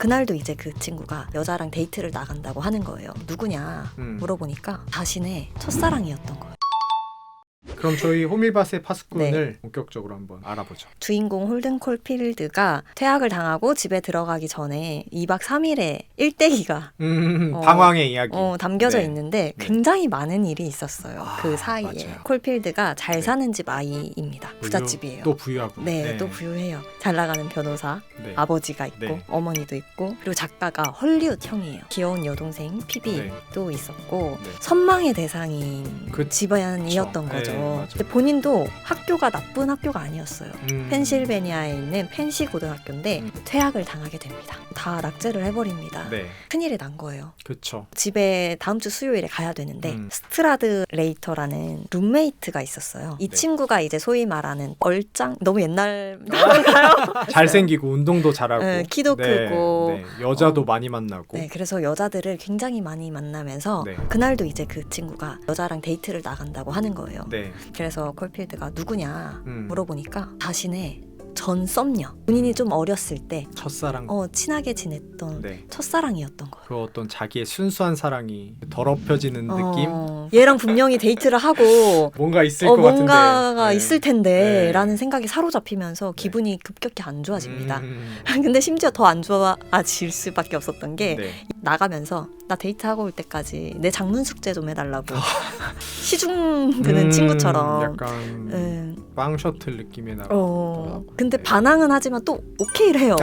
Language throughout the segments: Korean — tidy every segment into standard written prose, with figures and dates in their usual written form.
그날도 이제 그 친구가 여자랑 데이트를 나간다고 하는 거예요. 누구냐 물어보니까 자신의 첫사랑이었던 거예요. 그럼 저희 호밀밭의 파수꾼을 본격적으로 한번 알아보죠. 주인공 홀든 콜필드가 퇴학을 당하고 집에 들어가기 전에 2박 3일의 일대기가 방황의 이야기 담겨져 있는데 굉장히 많은 일이 있었어요. 그 사이에. 맞아요. 콜필드가 잘 사는 집 아이입니다. 부잣집이에요. 또 부유하고. 또 부유해요. 잘 나가는 변호사, 아버지가 있고 어머니도 있고, 그리고 작가가 헐리우드 형이에요. 귀여운 여동생 피비도 있었고 선망의 대상인 집안이었던 거죠. 근데 본인도 학교가 나쁜 학교가 아니었어요. 펜실베니아에 있는 펜시 고등학교인데 퇴학을 당하게 됩니다. 다 낙제를 해버립니다. 큰일이 난 거예요. 그렇죠. 집에 다음 주 수요일에 가야 되는데 스트라드 레이터라는 룸메이트가 있었어요. 이 친구가 이제 소위 말하는 얼짱, 너무 옛날 잘생기고 운동도 잘하고 키도 크고 여자도 많이 만나고 그래서 여자들을 굉장히 많이 만나면서 그날도 이제 그 친구가 여자랑 데이트를 나간다고 하는 거예요. 그래서 콜필드가 누구냐 물어보니까 자신의 전 썸녀, 본인이 좀 어렸을 때 첫사랑 친하게 지냈던 첫사랑이었던 거예요. 그 어떤 자기의 순수한 사랑이 더럽혀지는 느낌? 얘랑 분명히 데이트를 하고 뭔가 있을 것 같은데 뭔가가 있을 텐데 라는 생각이 사로잡히면서 기분이 급격히 안 좋아집니다. 근데 심지어 더 안 좋아질 수밖에 없었던 게 나가면서 나 데이트하고 올 때까지 내 장문 숙제 좀 해달라고 시중 드는 친구처럼 약간 빵 셔틀 느낌의 나라. 근데 반항은 하지만 또 오케이를 해요.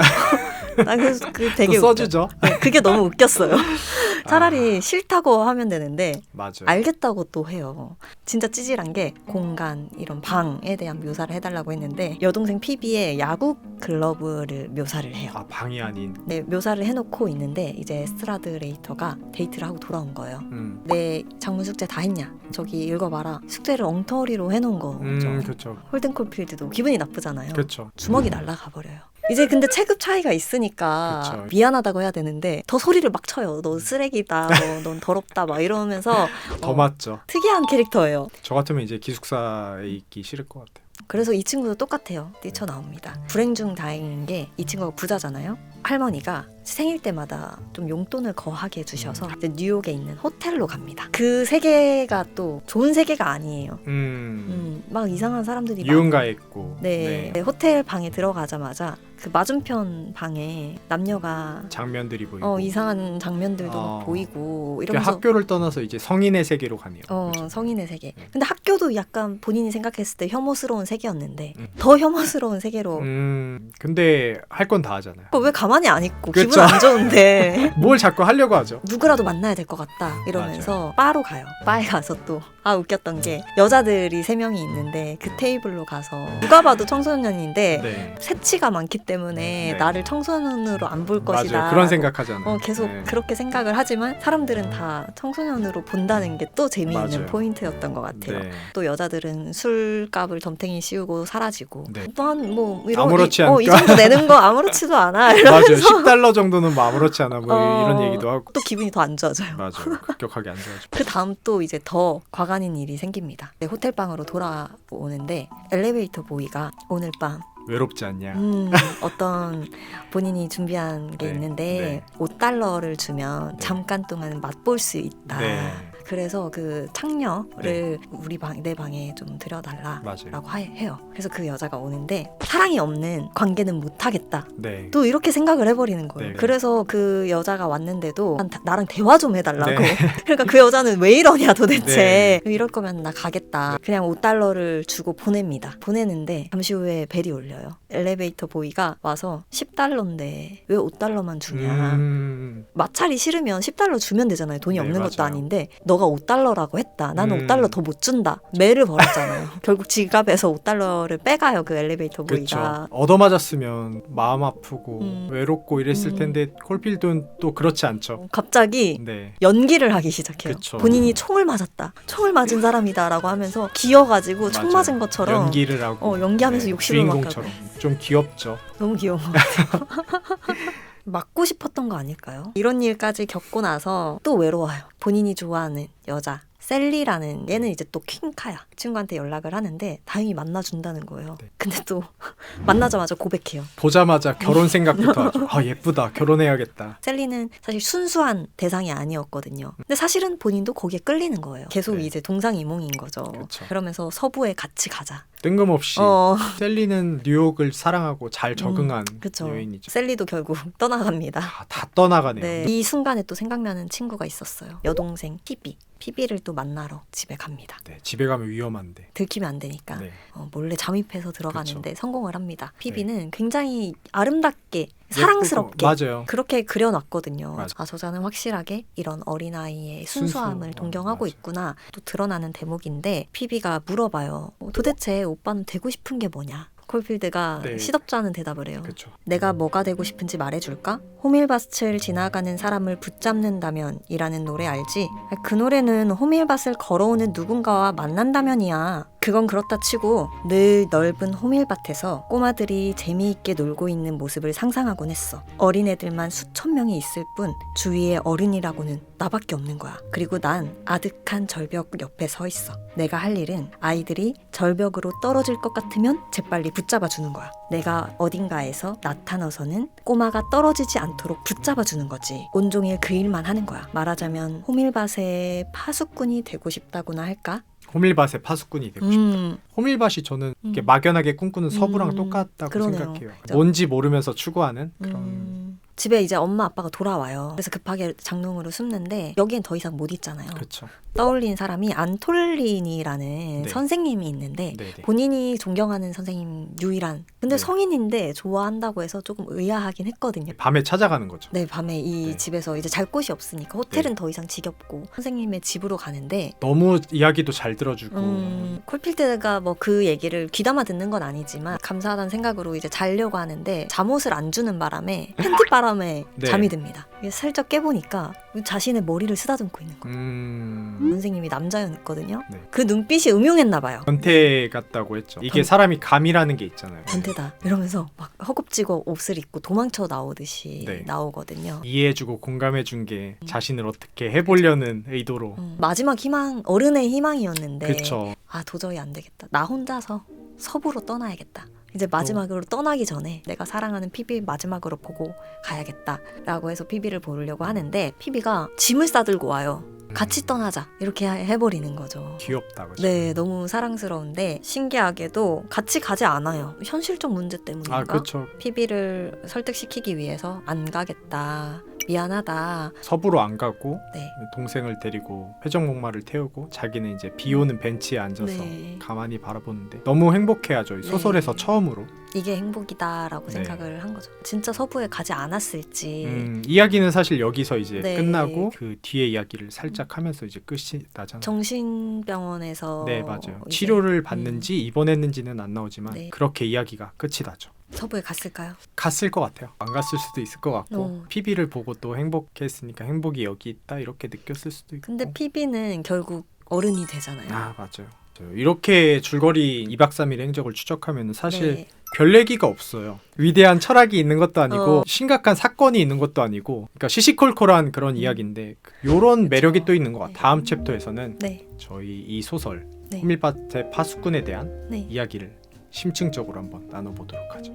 나 그래서 그 되게 써주죠. 그게 너무 웃겼어요. 차라리 싫다고 하면 되는데 맞아요. 알겠다고 또 해요. 진짜 찌질한 게 공간, 이런 방에 대한 묘사를 해달라고 했는데 여동생 피비의 야구 글러브를 묘사를 해요. 방이 아닌. 묘사를 해놓고 있는데 이제 스트라드 레이터가 데이트를 하고 돌아온 거예요. 내 장문 숙제 다 했냐? 저기 읽어봐라. 숙제를 엉터리로 해놓은 거죠. 그렇죠. 홀든 콜필드도 기분이 나쁘잖아요. 그렇죠. 주먹이 날아가 버려요. 이제 근데 체급 차이가 있으니까 미안하다고 해야 되는데 더 소리를 막 쳐요. 너 쓰레기다, 넌 더럽다 막 이러면서 더 맞죠. 특이한 캐릭터예요. 저 같으면 이제 기숙사에 있기 싫을 것 같아요. 그래서 이 친구도 똑같아요. 뛰쳐나옵니다. 불행 중 다행인 게 이 친구가 부자잖아요. 할머니가 생일 때마다 좀 용돈을 거하게 해주셔서 이제 뉴욕에 있는 호텔로 갑니다. 그 세계가 또 좋은 세계가 아니에요. 막 이상한 사람들이 유흥가에 있고 호텔 방에 들어가자마자 그 맞은편 방에 남녀가 장면들이 보이고 이상한 장면들도 보이고 이러면서 학교를 떠나서 이제 성인의 세계로 가네요. 그렇죠? 성인의 세계. 근데 학교도 약간 본인이 생각했을 때 혐오스러운 세계였는데 더 혐오스러운 세계로. 근데 할 건 다 하잖아요. 왜 가만히 안 있고 기분 안 좋은데 뭘 자꾸 하려고 하죠. 누구라도 만나야 될 것 같다 이러면서 바로 가요. 바에 가서 또 웃겼던 게 여자들이 3명이 있는데 그 테이블로 가서 누가 봐도 청소년인데 새치가 많기 때문에 나를 청소년으로 안 볼 것이다. 맞아요. 그런 생각하잖아요. 계속 그렇게 생각을 하지만 사람들은 다 청소년으로 본다는 게 또 재미있는 포인트였던 것 같아요. 또 여자들은 술값을 덤탱이 씌우고 사라지고 아무렇지 않다. 이 정도 내는 거 아무렇지도 않아. 맞아요. 10달러 정도는 뭐 아무렇지 않아 이런 얘기도 하고 또 기분이 더 안 좋아져요. 맞아요. 급격하게 안 좋아져. 그 다음 또 이제 더 과간인 일이 생깁니다. 호텔방으로 돌아오는데 엘리베이터 보이가 오늘 밤 외롭지 않냐? 어떤 본인이 준비한 게 있는데 $5를 주면 잠깐 동안 맛볼 수 있다. 그래서 그 창녀를 내 방에 좀 들여달라라고 해요. 그래서 그 여자가 오는데 사랑이 없는 관계는 못하겠다. 또 이렇게 생각을 해버리는 거예요. 그래서 그 여자가 왔는데도 나랑 대화 좀 해달라고. 그러니까 그 여자는 왜 이러냐 도대체. 이럴 거면 나 가겠다. 그냥 $5를 주고 보냅니다. 보내는데 잠시 후에 벨이 울려요. 엘리베이터 보이가 와서 $10인데 왜 $5만 주냐. 마찰이 싫으면 $10 주면 되잖아요. 돈이 없는 것도 아닌데 너가 $5라고 했다. 나는 $5 더 못 준다. 매를 벌었잖아요. 결국 지갑에서 $5를 빼가요. 그 엘리베이터 보이가. 얻어맞았으면 마음 아프고 외롭고 이랬을 텐데 콜필드는 또 그렇지 않죠. 갑자기 연기를 하기 시작해요. 본인이 총을 맞았다. 총을 맞은 사람이다 라고 하면서 기어가지고 총 맞은 것처럼 연기를 하고 연기하면서 욕심을 막 주인공처럼 좀 귀엽죠. 너무 귀여운 것 같아요. 맞고 싶었던 거 아닐까요? 이런 일까지 겪고 나서 또 외로워요. 본인이 좋아하는 여자 셀리라는 얘는 이제 또 퀸카야. 친구한테 연락을 하는데 다행히 만나준다는 거예요. 네. 근데 또 만나자마자 고백해요. 보자마자 결혼 생각부터 하죠. 아 예쁘다. 결혼해야겠다. 셀리는 사실 순수한 대상이 아니었거든요. 근데 사실은 본인도 거기에 끌리는 거예요. 계속 네. 이제 동상이몽인 거죠. 그렇죠. 그러면서 서부에 같이 가자. 뜬금없이 어, 셀리는 뉴욕을 사랑하고 잘 적응한 그쵸. 여인이죠. 셀리도 결국 떠나갑니다. 다 떠나가네요. 네. 이 순간에 또 생각나는 친구가 있었어요. 여동생 피비. 피비를 또 만나러 집에 갑니다. 네, 집에 가면 위험한데. 들키면 안 되니까 네. 몰래 잠입해서 들어가는데 성공을 합니다. 피비는 네. 굉장히 아름답게 사랑스럽게 맞아요. 그렇게 그려놨거든요. 맞아. 아, 저자는 확실하게 이런 어린아이의 순수함을 순수. 동경하고 맞아. 있구나. 또 드러나는 대목인데 피비가 물어봐요. 도대체 오빠는 되고 싶은 게 뭐냐? 콜필드가 네. 시덥지 않은 대답을 해요. 그렇죠. 내가 뭐가 되고 싶은지 말해줄까? 호밀밭을 지나가는 사람을 붙잡는다면 이라는 노래 알지? 그 노래는 호밀밭을 걸어오는 누군가와 만난다면이야. 그건 그렇다 치고 늘 넓은 호밀밭에서 꼬마들이 재미있게 놀고 있는 모습을 상상하곤 했어. 어린애들만 수천 명이 있을 뿐 주위에 어른이라고는 나밖에 없는 거야. 그리고 난 아득한 절벽 옆에 서 있어. 내가 할 일은 아이들이 절벽으로 떨어질 것 같으면 재빨리 붙잡아 주는 거야. 내가 어딘가에서 나타나서는 꼬마가 떨어지지 않도록 붙잡아 주는 거지. 온종일 그 일만 하는 거야. 말하자면 호밀밭의 파수꾼이 되고 싶다고나 할까? 호밀밭의 파수꾼이 되고 싶다. 호밀밭이 저는 이렇게 막연하게 꿈꾸는 서부랑 똑같다고 그러네요. 생각해요. 그죠? 뭔지 모르면서 추구하는 그런. 집에 이제 엄마 아빠가 돌아와요. 그래서 급하게 장롱으로 숨는데 여기엔 더 이상 못 있잖아요. 그렇죠. 떠올린 사람이 안톨린이라는 네. 선생님이 있는데 네네. 본인이 존경하는 선생님 유일한 근데 네. 성인인데 좋아한다고 해서 조금 의아하긴 했거든요. 밤에 찾아가는 거죠. 네, 밤에 이 네. 집에서 이제 잘 곳이 없으니까 호텔은 더 이상 지겹고 선생님의 집으로 가는데 너무 이야기도 잘 들어주고 콜필드가 뭐 그 얘기를 귀담아 듣는 건 아니지만 감사하다는 생각으로 이제 자려고 하는데 잠옷을 안 주는 바람에 팬티 바람에 네. 잠이 듭니다. 살짝 깨보니까 자신의 머리를 쓰다듬고 있는 거예요. 선생님이 남자였거든요. 네. 그 눈빛이 음흉했나 봐요. 변태 같다고 했죠. 이게 사람이 감이라는 게 있잖아요. 변태다 이러면서 막 허겁지겁 옷을 입고 도망쳐 나오듯이 네. 나오거든요. 이해해주고 공감해준 게 자신을 어떻게 해보려는 의도로. 마지막 희망, 어른의 희망이었는데 그렇죠. 아 도저히 안 되겠다. 나 혼자서 서부로 떠나야겠다. 이제 마지막으로 떠나기 전에 내가 사랑하는 피비 마지막으로 보고 가야겠다라고 해서 피비를 보려고 하는데 피비가 짐을 싸들고 와요. 같이 떠나자 이렇게 해버리는 거죠. 귀엽다, 그죠? 네, 너무 사랑스러운데 신기하게도 같이 가지 않아요. 현실적 문제 때문인가? 아, 그렇죠. 피비를 설득시키기 위해서 안 가겠다. 미안하다. 서부로 안 가고 네. 동생을 데리고 회전목마를 태우고 자기는 이제 비 오는 벤치에 앉아서 네. 가만히 바라보는데 너무 행복해하죠. 이 소설에서 네. 처음으로. 이게 행복이다라고 네. 생각을 한 거죠. 진짜 서부에 가지 않았을지 이야기는 사실 여기서 이제 네. 끝나고 그 뒤에 이야기를 살짝 하면서 이제 끝이 나잖아요. 정신병원에서 네, 맞아요. 이제 치료를 받는지 입원했는지는 안 나오지만 네. 그렇게 이야기가 끝이 나죠. 서부에 갔을까요? 갔을 것 같아요. 안 갔을 수도 있을 것 같고 어. 피비를 보고 또 행복했으니까 행복이 여기 있다 이렇게 느꼈을 수도 있고. 근데 피비는 결국 어른이 되잖아요. 아, 맞아요. 이렇게 줄거리 2박 3일 행적을 추적하면 사실 네. 별 얘기가 없어요. 위대한 철학이 있는 것도 아니고 어. 심각한 사건이 있는 것도 아니고 그러니까 시시콜콜한 그런 이야기인데 요런 매력이 또 있는 것 같아요. 네. 다음 챕터에서는 네. 저희 이 소설 네. 호밀밭의 파수꾼에 대한 네. 이야기를 심층적으로 한번 나눠보도록 하죠.